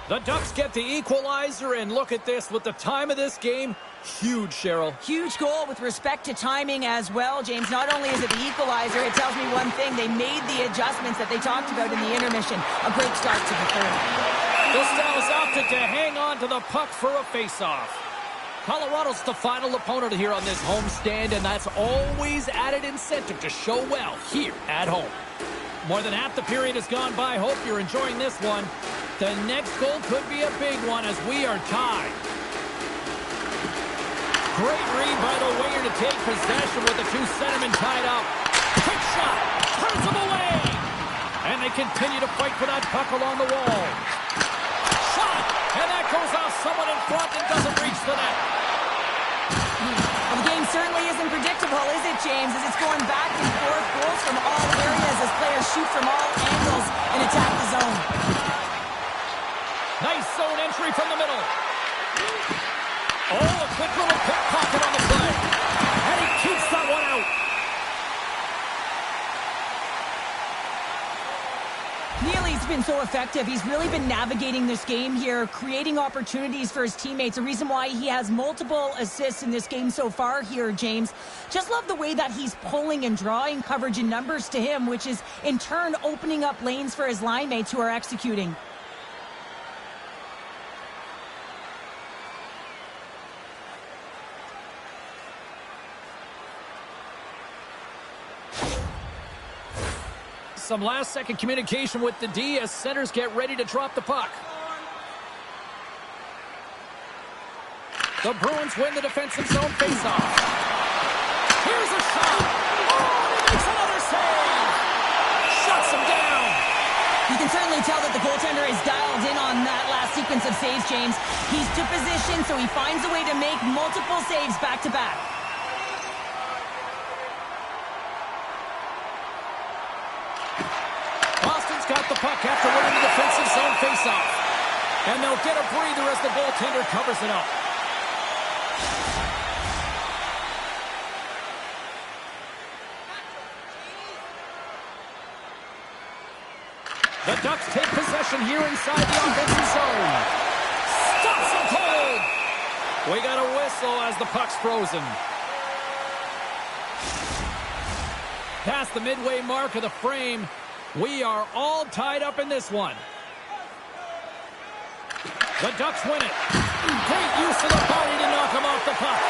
The Ducks get the equalizer, and look at this. With the time of this game, huge, Cheryl. Huge goal with respect to timing as well, James. Not only is it the equalizer, it tells me one thing. They made the adjustments that they talked about in the intermission. A great start to the third. Gustav's opted to hang on to the puck for a face-off. Colorado's the final opponent here on this homestand, and that's always added incentive to show well here at home. More than half the period has gone by. Hope you're enjoying this one. The next goal could be a big one as we are tied. Great read by the winger to take possession with the two centermen tied up. Quick shot. Turns them away. And they continue to fight for that puck along the wall. Shot. And that goes off someone in front and doesn't reach the net. Well, the game certainly isn't predictable, is it, James? As it's going back and forth, goals from all areas as players shoot from all angles and attack the zone. Nice zone entry from the middle. Oh, a quick little pickpocket on the play. And he keeps that one out. Neely's been so effective. He's really been navigating this game here, creating opportunities for his teammates. A reason why he has multiple assists in this game so far here, James. Just love the way that he's pulling and drawing coverage and numbers to him, which is in turn opening up lanes for his line mates who are executing. Some last-second communication with the D as centers get ready to drop the puck. The Bruins win the defensive zone faceoff. Here's a shot. Oh, and he makes another save. Shuts him down. You can can certainly tell that the goaltender is dialed in on that last sequence of saves, James. He's to position, so he finds a way to make multiple saves back-to-back. Boston's got the puck after winning the defensive zone faceoff. And they'll get a breather as the goaltender covers it up. The Ducks take possession here inside the offensive zone. Stops him cold. We got a whistle as the puck's frozen. Past the midway mark of the frame, we are all tied up in this one. The Ducks win it. Great use of the body to knock him off the puck.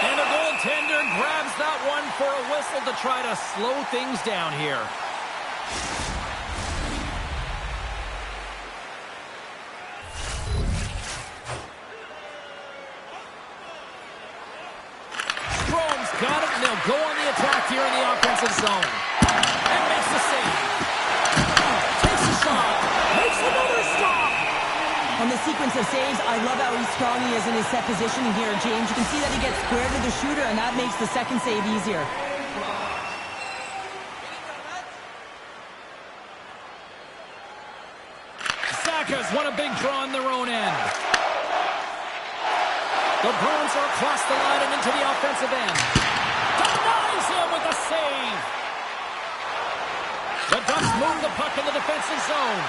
And the goaltender grabs that one for a whistle to try to slow things down here. Got it, and they'll go on the attack here in the offensive zone. And makes the save. Takes a shot. Makes another stop. On the sequence of saves, I love how strong he is in his set positioning here, James. You can see that he gets square to the shooter, and that makes the second save easier. Saka's won a big draw on their own end. The Bruins are across the line and into the offensive end. Denies him with a save. The Ducks move the puck in the defensive zone.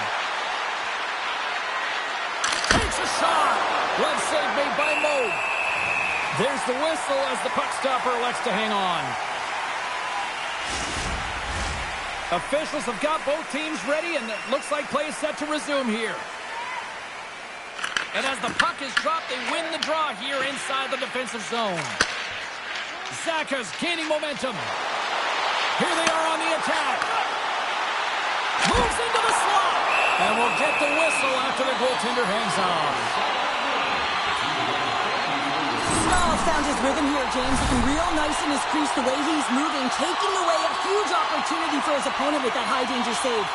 Takes a shot. Glove save made by Moe. There's the whistle as the puck stopper elects to hang on. Officials have got both teams ready, and it looks like play is set to resume here. And as the puck is dropped, they win the draw here inside the defensive zone. Zaka's gaining momentum. Here they are on the attack. Moves into the slot. And we'll get the whistle after the goaltender hangs on. Small found his rhythm here, James. Looking real nice in his crease, the way he's moving, taking away a huge opportunity for his opponent with that high-danger save.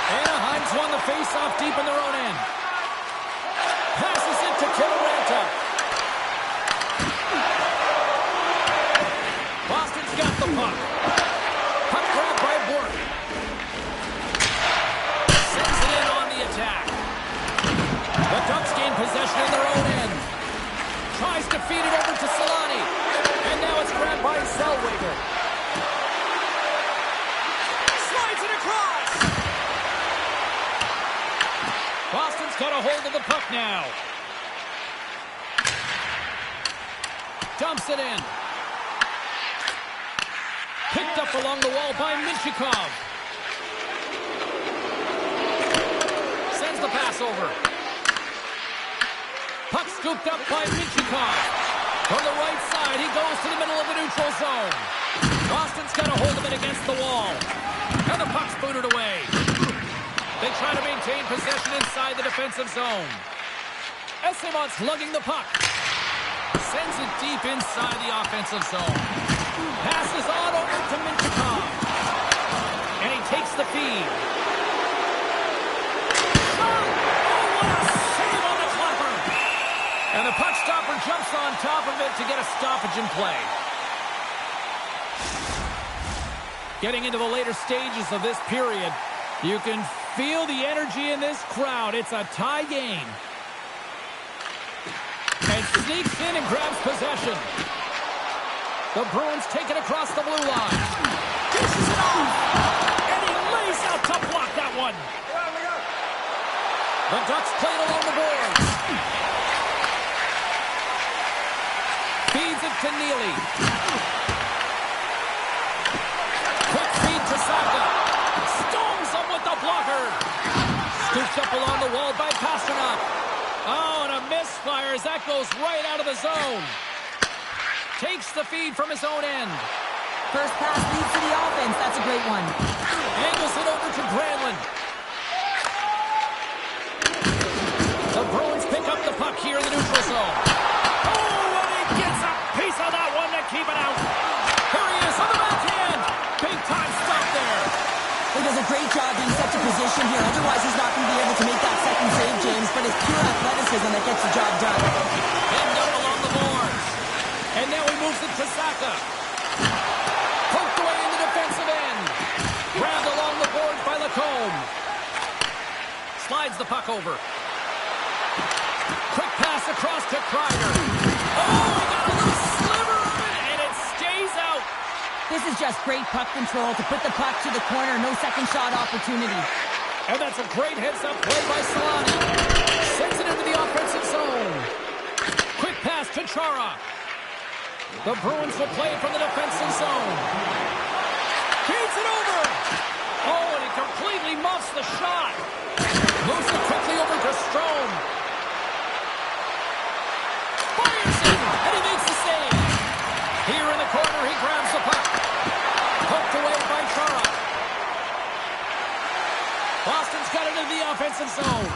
Anaheim's won the face-off deep in their own end. Passes it to Kiviranta. Boston's got the puck. Puck grabbed by Bork. Sends it in on the attack. The Ducks gain possession in their own end. Tries to feed it over to Solani. And now it's grabbed by Zellweger. Slides it across. Boston's got a hold of the puck now. Dumps it in. Picked up along the wall by Minchikov. Sends the pass over. Puck scooped up by Minchikov. From the right side, he goes to the middle of the neutral zone. Boston's got a hold of it against the wall. And the puck's booted away. They try to maintain possession inside the defensive zone. Essimont's lugging the puck. Sends it deep inside the offensive zone. Passes on over to Minchikov. And he takes the feed. Oh, what a save on the clapper. And the puck stopper jumps on top of it to get a stoppage in play. Getting into the later stages of this period, you can feel the energy in this crowd. It's a tie game. And sneaks in and grabs possession. The Bruins take it across the blue line. Dishes it off. And he lays out to block that one. The Ducks play it along the boards. Feeds it to Neely. Quick feed to Saka. Storms him with the blocker. Scoops up along the wall by Pasternak. Oh, and a misfire as that goes right out of the zone. Takes the feed from his own end. First pass leads to the offense. That's a great one. Angles it over to Granlund. The Bruins pick up the puck here in the neutral zone. Oh, and he gets a piece of that one to keep it out. Here he is on the backhand. Big time stop there. He does a great job being set to position here. Otherwise, he's not going to be able to make that second save, James. But it's pure athleticism that gets the job done. Pinned up along the boards. And now he moves it to Saka. Poked away in the defensive end. Grabbed along the boards by Lacombe. Slides the puck over. Quick pass across to Kreider. Oh, he got a little sliver of it, and it stays out. This is just great puck control to put the puck to the corner. No second shot opportunity. And that's a great heads-up play by Solani. Sends it into the offensive zone. Quick pass to Chara. The Bruins will play from the defensive zone. Feeds it over. Oh, and he completely muffs the shot. Moves it quickly over to Strome. Fires it, and he makes the save. Here in the corner, he grabs the puck. Poked away by Chara. Boston's got it into the offensive zone.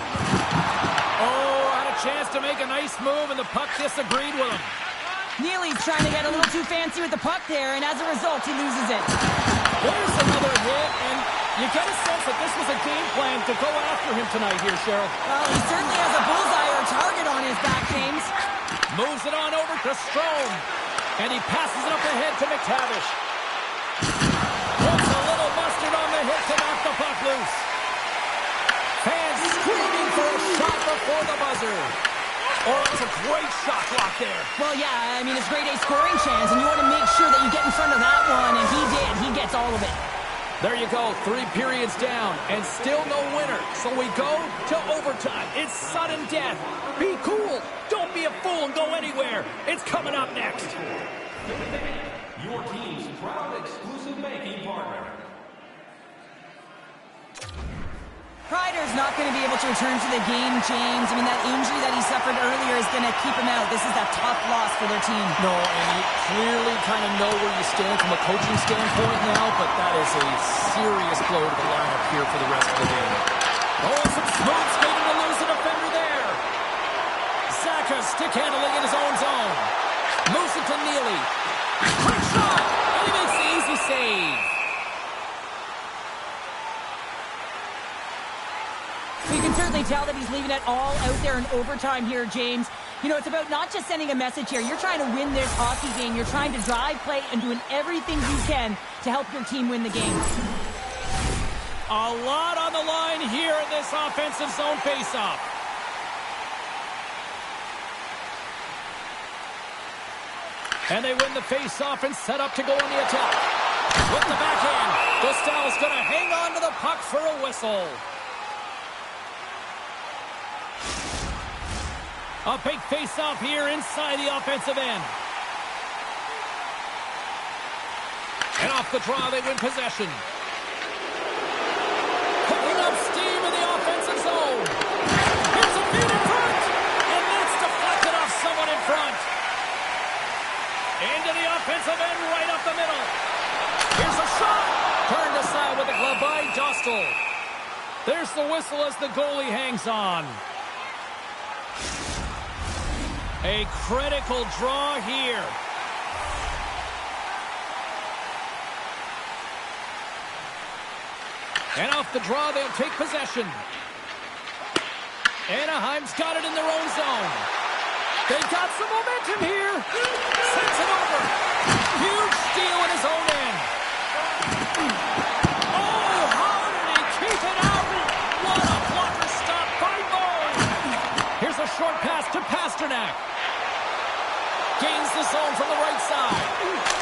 Oh, had a chance to make a nice move, and the puck disagreed with him. Neely's trying to get a little too fancy with the puck there, and as a result, he loses it. There's another hit, and you get a sense that this was a game plan to go after him tonight here, Cheryl. Well, he certainly has a bullseye or a target on his back, James. Moves it on over to Strome, and he passes it up ahead to McTavish. Puts a little mustard on the hit to knock the puck loose. Fans screaming for a shot before the buzzer. Oh, it's a great shot block there. Well, yeah, I mean, it's grade A scoring chance, and you want to make sure that you get in front of that one, and he did. He gets all of it. There you go, 3 periods down, and still no winner. So we go to overtime. It's sudden death. Be cool. Don't be a fool and go anywhere. It's coming up next. Your team's proud exclusive banking partner. Kreider's not going to be able to return to the game, James. I mean, that injury that he suffered earlier is going to keep him out. This is a tough loss for their team. No, and you clearly kind of know where you stand from a coaching standpoint now, but that is a serious blow to the lineup here for the rest of the game. Oh, some smooth skating to lose a defender there. Saka stick handling in his own zone. Moves it to Neely. Quick shot, and he makes the easy save. You can certainly tell that he's leaving it all out there in overtime here, James. You know, it's about not just sending a message here. You're trying to win this hockey game. You're trying to drive play and doing everything you can to help your team win the game. A lot on the line here in this offensive zone faceoff. And they win the faceoff and set up to go on the attack. With the backhand, Dostal's going to hang on to the puck for a whistle. A big face-off here inside the offensive end. And off the draw, they win possession. Picking up steam in the offensive zone. Here's a feed in front. And that's deflected off someone in front. Into the offensive end, right up the middle. Here's a shot. Turned aside with the glove by Dostal. There's the whistle as the goalie hangs on. A critical draw here. And off the draw, they'll take possession. Anaheim's got it in their own zone. They got some momentum here. Sends it over. Huge steal in his own end. Oh, how did he keep it out? What a blocker stop by Moe. Here's a short pass to Pasternak. Gains the zone from the right side.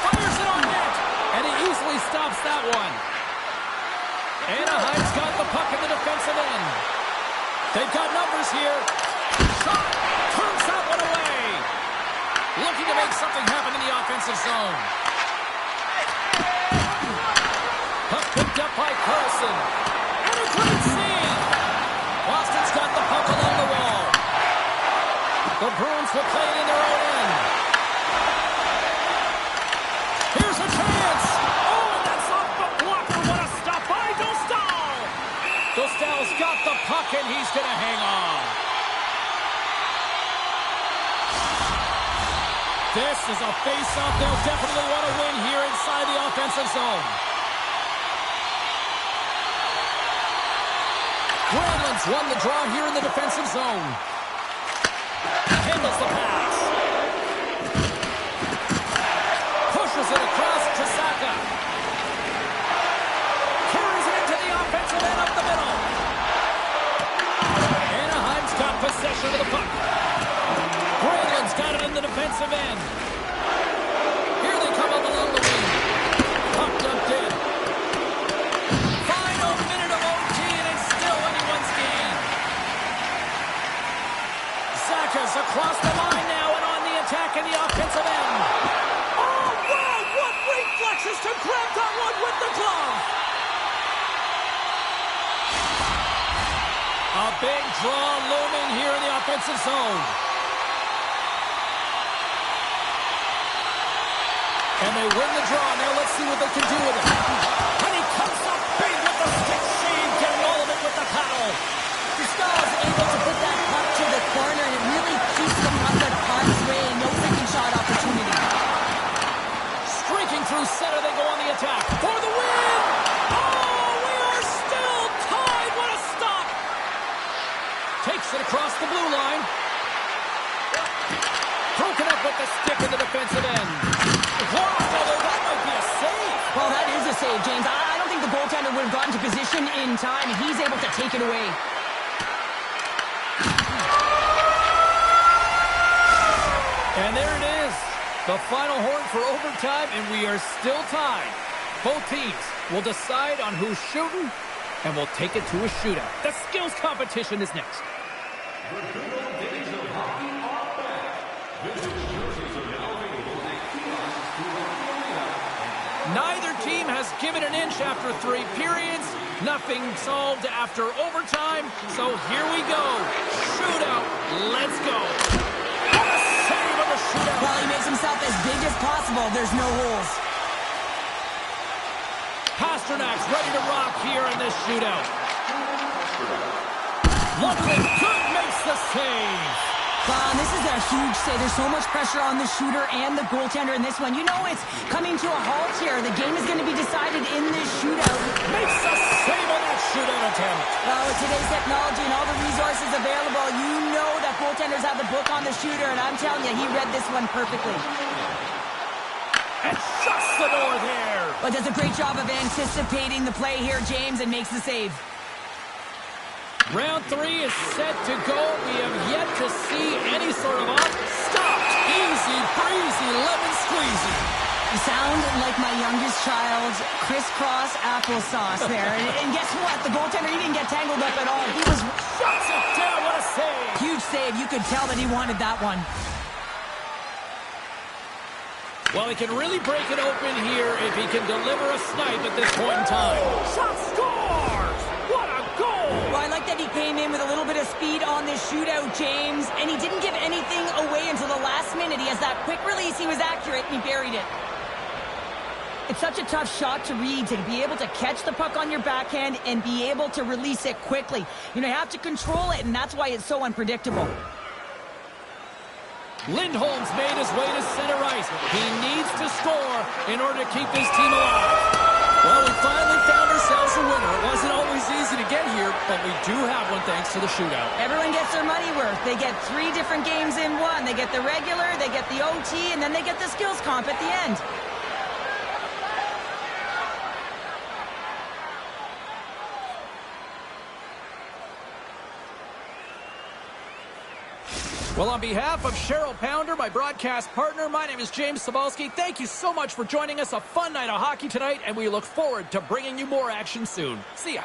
Fires it on net. And he easily stops that one. Anaheim's got the puck in the defensive end. They've got numbers here. Shot. Turns that one away. Looking to make something happen in the offensive zone. Puck picked up by Carlson. And a great save. Boston's got the puck along the wall. The Bruins will play it in their own end. Here's a chance. he's going to hang on. This is a face-off they'll definitely want to win here inside the offensive zone. Gremlins won the draw here in the defensive zone. Handles the pass. Pushes it across to Saka. Carries it into the offensive end up the middle. Anaheim's got possession of the puck. Gremlins got it in the defensive end. Here they come up along the wing. Puck dumped in. Final minute of OT and it's still anyone's game. Saka's across the line now and on the attack in the offensive end. Oh, wow! What reflexes to grab that one with the glove! A big draw looming here in the offensive zone. And they win the draw. Now let's see what they can do with it. And he comes up big with the stick shave, getting all of it with the paddle. Gustav's able to put that puck to the corner, and it really keeps them out of harm's way. No second shot opportunity. Streaking through center, they go on the attack. For the win! Oh, we are still tied. What a stop! Takes it across the blue line. Broken up with the stick in the defensive end. Wow, that might be a save. Well, that is a save, James. I don't think the goaltender would have gotten to position in time, and he's able to take it away. And there it is. The final horn for overtime, and we are still tied. Both teams will decide on who's shooting, and we'll take it to a shootout. The skills competition is next. The good old days of hockey are back. Vintage jerseys are now available at kiosks throughout the arena. Neither team has given an inch after 3 periods. Nothing solved after overtime. So here we go. Shootout. Let's go. What a save of a shootout. Well, he makes himself as big as possible. There's no holes. Pasternak's ready to rock here in this shootout. Looking good, makes the save. Wow, this is a huge save. There's so much pressure on the shooter and the goaltender in this one. You know it's coming to a halt here. The game is going to be decided in this shootout. Makes a save on that shootout attempt. Well, with today's technology and all the resources available, you know that goaltenders have the book on the shooter, and I'm telling you, he read this one perfectly. And shuts the door there. But does a great job of anticipating the play here, James, and makes the save. Round 3 is set to go. We have yet to see any sort of stopped. Easy breezy, lemon squeezy. You sound like my youngest child's crisscross applesauce there. And guess what? The goaltender, he didn't get tangled up at all. He was... Shuts it down. What a save. Huge save. You could tell that he wanted that one. Well, he can really break it open here if he can deliver a snipe at this point in time. Shot scores! What a goal! Well, I like that he came in with a little bit of speed on this shootout, James, and he didn't give anything away until the last minute. He has that quick release. He was accurate, and he buried it. It's such a tough shot to read, to be able to catch the puck on your backhand and be able to release it quickly. You know, you have to control it, and that's why it's so unpredictable. Lindholm's made his way to center ice. He needs to score in order to keep his team alive. Well, we finally found ourselves a winner. It wasn't always easy to get here, but we do have one thanks to the shootout. Everyone gets their money worth. They get 3 different games in one. They get the regular, they get the OT, and then they get the skills comp at the end. Well, on behalf of Cheryl Pounder, my broadcast partner, my name is James Cebulski. Thank you so much for joining us. A fun night of hockey tonight, and we look forward to bringing you more action soon. See ya.